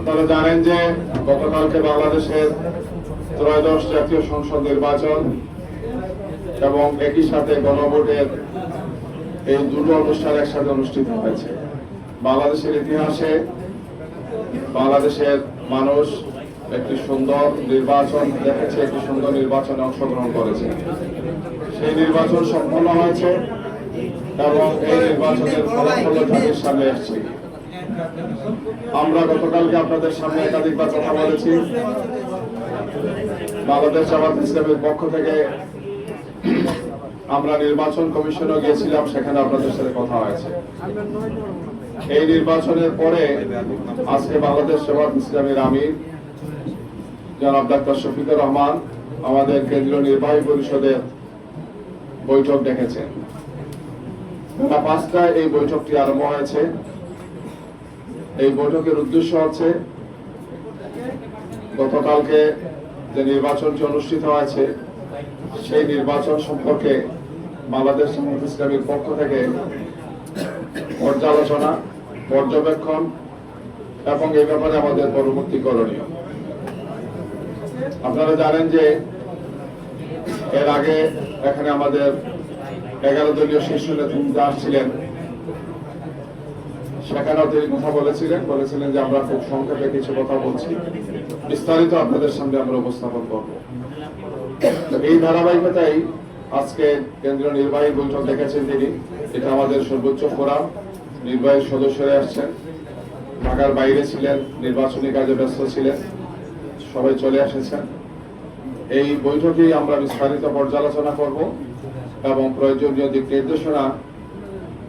আপনারা জানেন যে গতকালকে বাংলাদেশের ত্রয়োদশ জাতীয় সংসদ নির্বাচন এবং একই সাথে গণভোটের এই দুটো অনুষ্ঠান একসাথে অনুষ্ঠিত হয়েছে। বাংলাদেশের ইতিহাসে বাংলাদেশের মানুষ একটি সুন্দর নির্বাচন দেখেছে, একটি সুন্দর নির্বাচনে অংশগ্রহণ করেছে। সেই নির্বাচন সম্পন্ন হয়েছে এবং এই নির্বাচনের ফলাফল জাতির সামনে এসেছে। আমরা গতকালকে আপনাদের সামনে একাধিকবার কথা বলেছি। বাংলাদেশ জামাত ইসলামের পক্ষ থেকে আমরা নির্বাচন কমিশনে গিয়েছিলাম, সেখানে আপনাদের সাথে কথা হয়েছে। এই নির্বাচনের পরে আজকে বাংলাদেশ জামাত ইসলামের আমির জনাব ডাক্তার শফিকুর রহমান আমাদের কেন্দ্রীয় নির্বাহী পরিষদের বৈঠক ডেকেছেন। বেলা 5টায় এই বৈঠকটি আরম্ভ হয়েছে। এই বৈঠকের উদ্দেশ্য হচ্ছে গতকালকে যে নির্বাচনটি অনুষ্ঠিত হয়েছে সেই নির্বাচন সম্পর্কে বাংলাদেশ জামাত ইসলামীর পক্ষ থেকে পর্যালোচনা, পর্যবেক্ষণ এবং এই ব্যাপারে আমাদের পরবর্তী করণীয়। আপনারা জানেন যে এর আগে এখানে আমাদের 11 দলীয় শীর্ষ নেতৃত্ব আসছিলেন, সেখানেও তিনি কথা বলেছিলেন যে আমরা খুব সংক্ষেপে কিছু কথা বলছি, বিস্তারিত আপনাদের সামনে আমরা উপস্থাপন করব। এই ধারাবাহিকতাই আজকে কেন্দ্রীয় নির্বাহী বৈঠক দেখেছেন তিনি। এটা আমাদের সর্বোচ্চ ফোরাম, নির্বাহী সদস্যরা আসছেন, ঢাকার বাইরে ছিলেন, নির্বাচনী কাজে ব্যস্ত ছিলেন, সবাই চলে এসেছেন। এই বৈঠকেই আমরা বিস্তারিত পর্যালোচনা করব এবং প্রয়োজনীয় দিক নির্দেশনা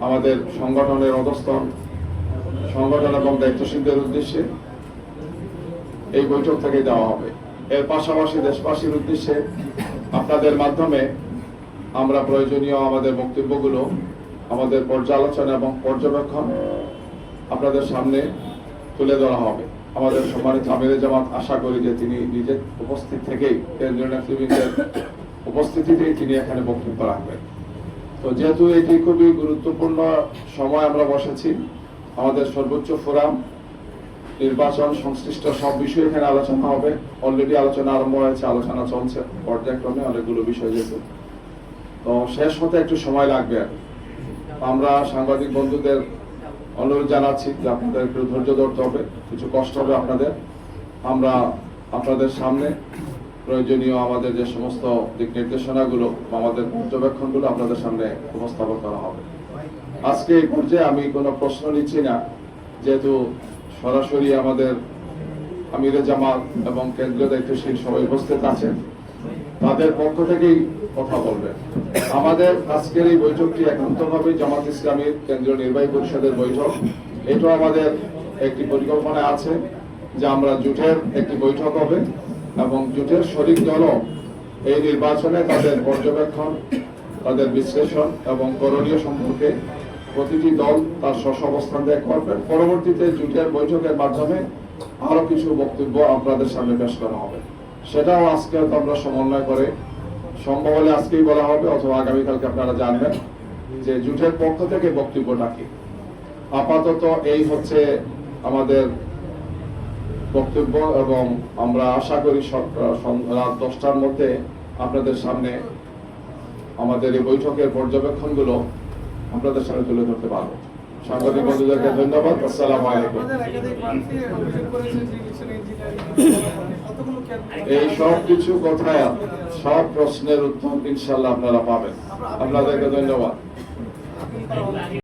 আমাদের সংগঠনের অধস্তন সংগঠন এবং দায়িত্বশীলদের উদ্দেশ্যে এই বৈঠক থেকে দেওয়া হবে। এর পাশাপাশি দেশবাসীর উদ্দেশ্যে আপনাদের মাধ্যমে আমরা প্রয়োজনীয় আমাদের বক্তব্যগুলো, আমাদের পর্যালোচনা এবং পর্যবেক্ষণ আপনাদের সামনে তুলে ধরা হবে। আমাদের সম্মানিত আমিরে জামাত আশা করি যে তিনি নিজের উপস্থিত থেকেই কেন্দ্রীয় নেতৃবৃন্দের উপস্থিতিতেই তিনি এখানে বক্তব্য রাখবেন। তো যেহেতু এটি খুবই গুরুত্বপূর্ণ সময় আমরা বসেছি, আমাদের সর্বোচ্চ ফোরাম, নির্বাচন সংশ্লিষ্ট সব বিষয় এখানে আলোচনা হবে। অলরেডি আলোচনা আরম্ভ হয়েছে, আলোচনা চলছে পর্যায়ক্রমে, অনেকগুলো বিষয় যেহেতু তো শেষ হতে একটু সময় লাগবে। আমরা সাংবাদিক বন্ধুদের অনুরোধ জানাচ্ছি যে আপনাদের একটু ধৈর্য ধরতে হবে, কিছু কষ্ট হবে আপনাদের। আমরা আপনাদের সামনে প্রয়োজনীয় আমাদের যে সমস্ত দিক নির্দেশনাগুলো, আমাদের পর্যবেক্ষণগুলো আপনাদের সামনে উপস্থাপন করা হবে। আজকে এই পর্যায়ে আমি কোনো প্রশ্ন নিচ্ছি না, যেহেতু সরাসরি আমাদের আমিরে জামাত এবং কেন্দ্রীয় দায়িত্বশীল সবাই উপস্থিত আছেন, তাদের পক্ষ থেকেই কথা বলবেন। আমাদের আজকের এই বৈঠকটি একান্তভাবে জামাত ইসলামীর কেন্দ্রীয় নির্বাহী পরিষদের বৈঠক। এটাও আমাদের একটি পরিকল্পনা আছে যে আমরা জোটের একটি বৈঠক হবে এবং জোটের শরিক দলও এই নির্বাচনে তাদের পর্যবেক্ষণ, তাদের বিশ্লেষণ এবং করণীয় সম্পর্কে প্রতিটি দল তার স্ব অবস্থান ত্যাগ করবেন। পরবর্তীতে জোটের বৈঠকের মাধ্যমে আরো কিছু বক্তব্য আপনাদের সামনে পেশ করা হবে। সেটাও আজকে আমরা সমন্বয় করে সম্ভব হলে আজকেই বলা হবে, অথবা আগামীকালকে আপনারা জানবেন যে জোটের পক্ষ থেকে বক্তব্যটা কি। আপাতত এই হচ্ছে আমাদের বক্তব্য এবং আমরা আশা করি রাত 10টার মধ্যে আপনাদের সামনে আমাদের এই বৈঠকের পর্যবেক্ষণগুলো আপনাদের সামনে তুলে ধরতে পারবো। সাংবাদিক বন্ধুদেরকে ধন্যবাদ। আসসালামু আলাইকুম। এই সব কিছু কথায় সব প্রশ্নের উত্তর ইনশাআল্লাহ আপনারা পাবেন। আপনাদেরকে ধন্যবাদ।